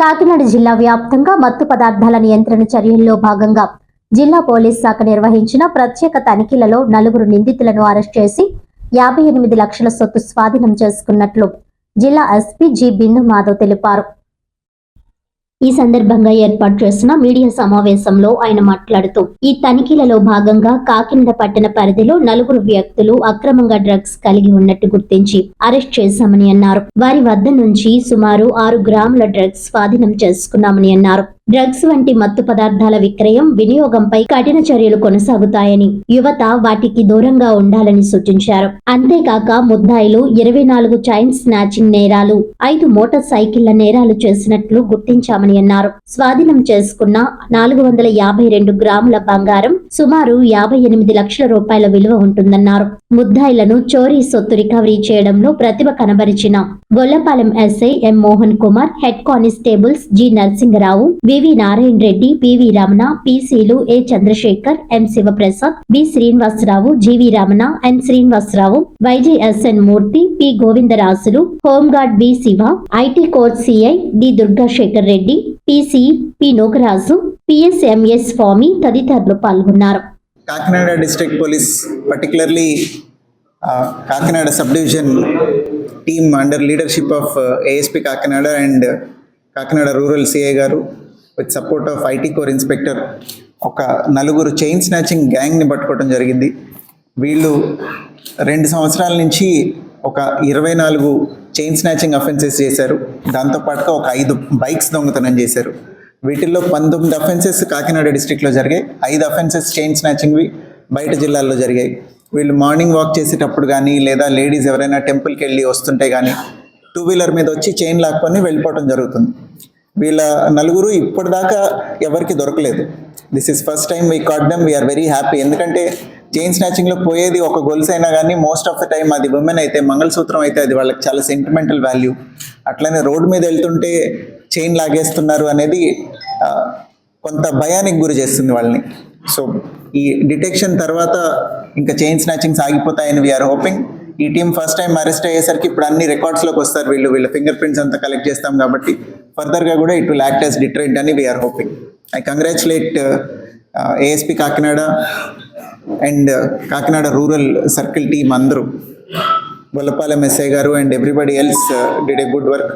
కాకినాడ జిల్లా వ్యాప్తంగా మత్తు పదార్థాల నియంత్రణ చర్యల్లో భాగంగా జిల్లా పోలీస్ శాఖ నిర్వహించిన ప్రత్యేక తనిఖీలలో 4 నిందితులను అరెస్ట్ చేసి 58 లక్షల సొత్తు స్వాధీనం చేసుకున్నట్లు జిల్లా ఎస్పీ జి బిందు మాధవ్ తెలిపారు. ఈ సందర్భంగా ఏర్పాటు చేసిన మీడియా సమావేశంలో ఆయన మాట్లాడుతూ, ఈ తనిఖీలలో భాగంగా కాకినాడ పట్టణ పరిధిలో 4 వ్యక్తులు అక్రమంగా డ్రగ్స్ కలిగి ఉన్నట్టు గుర్తించి అరెస్ట్ చేశామని అన్నారు. వారి వద్ద నుంచి సుమారు 6 గ్రాముల డ్రగ్స్ స్వాధీనం చేసుకున్నామని అన్నారు. డ్రగ్స్ వంటి మత్తు పదార్థాల విక్రయం, వినియోగంపై కఠిన చర్యలు కొనసాగుతాయని, యువత వాటికి దూరంగా ఉండాలని సూచించారు. అంతేకాక ముద్దాయిలు 24 చైన్ స్నాచింగ్ నేరాలు, 5 మోటార్ సైకిళ్ల నేరాలు చేసినట్లు గుర్తించామని అన్నారు. స్వాధీనం చేసుకున్న 452 గ్రాముల బంగారం, సుమారు 58 లక్షల రూపాయల విలువ ఉంటుందన్నారు. ముద్దాయిలను చోరీ సొత్తు రికవరీ చేయడంలో ప్రతిభ కనబరిచిన Gollapalem SI M Mohan Kumar, head constables G Narasingarao, VV Narayana Reddy, PV Ramana, పిసిలు A Chandrashekar, M Sivaprasad, B Srinivasarao, GV Ramana, N Srinivasarao, YJSN Murthy, P Govindarajulu, home guard B Siva, IT core CI D Durgasekhar Reddy, PC P Nogaraju, PSMS Swamy తదితరులు పాల్గొన్నారు. Kakinada district police, particularly Kakinada sub division team under leadership of ASP Kakinada and Kakinada rural CI garu with support of IT core inspector ఒక 4 chain snatching గ్యాంగ్ని పట్టుకోవడం జరిగింది. వీళ్ళు 2 సంవత్సరాల నుంచి ఒక 24 chain snatching offences చేశారు. దాంతోపాటుగా ఒక 5 బైక్స్ దొంగతనం చేశారు. వీటిల్లో 19 అఫెన్సెస్ కాకినాడ డిస్ట్రిక్ట్లో జరిగాయి. 5 అఫెన్సెస్ చైన్ స్నాచింగ్వి బయట జిల్లాల్లో జరిగాయి. వీళ్ళు మార్నింగ్ వాక్ చేసేటప్పుడు కానీ, లేదా లేడీస్ ఎవరైనా టెంపుల్కి వెళ్ళి వస్తుంటే కానీ 2 వీలర్ మీద వచ్చి చైన్ లాక్కొని వెళ్ళిపోవడం జరుగుతుంది. వీళ్ళ 4 ఇప్పటిదాకా ఎవరికి దొరకలేదు. This is first time we caught them. We are very happy. ఎందుకంటే చైన్ స్నాచింగ్లో పోయేది ఒక గొలుసు అయినా కానీ మోస్ట్ ఆఫ్ ద టైం అది ఉమెన్ అయితే, మంగళసూత్రం అయితే అది వాళ్ళకి చాలా సెంటిమెంటల్ వాల్యూ. అట్లనే రోడ్డు మీద వెళ్తుంటే చైన్ లాగేస్తున్నారు అనేది కొంత భయానికి గురి చేస్తుంది వాళ్ళని. సో ఈ డిటెక్షన్ తర్వాత ఇంకా చైన్ స్నాచింగ్స్ ఆగిపోతాయని వీఆర్ హోపింగ్. ఈ టీం ఫస్ట్ టైం అరెస్ట్ అయ్యేసరికి ఇప్పుడు అన్ని రికార్డ్స్లోకి వస్తారు. వీళ్ళ ఫింగర్ ప్రింట్స్ అంతా కలెక్ట్ చేస్తాం కాబట్టి ఫర్దర్గా కూడా it will act as deterrent అని we are hoping. I congratulate ASP Kakinada and Kakinada rural circle team అందరూ, Gollapalem SI garu and everybody else did a good work.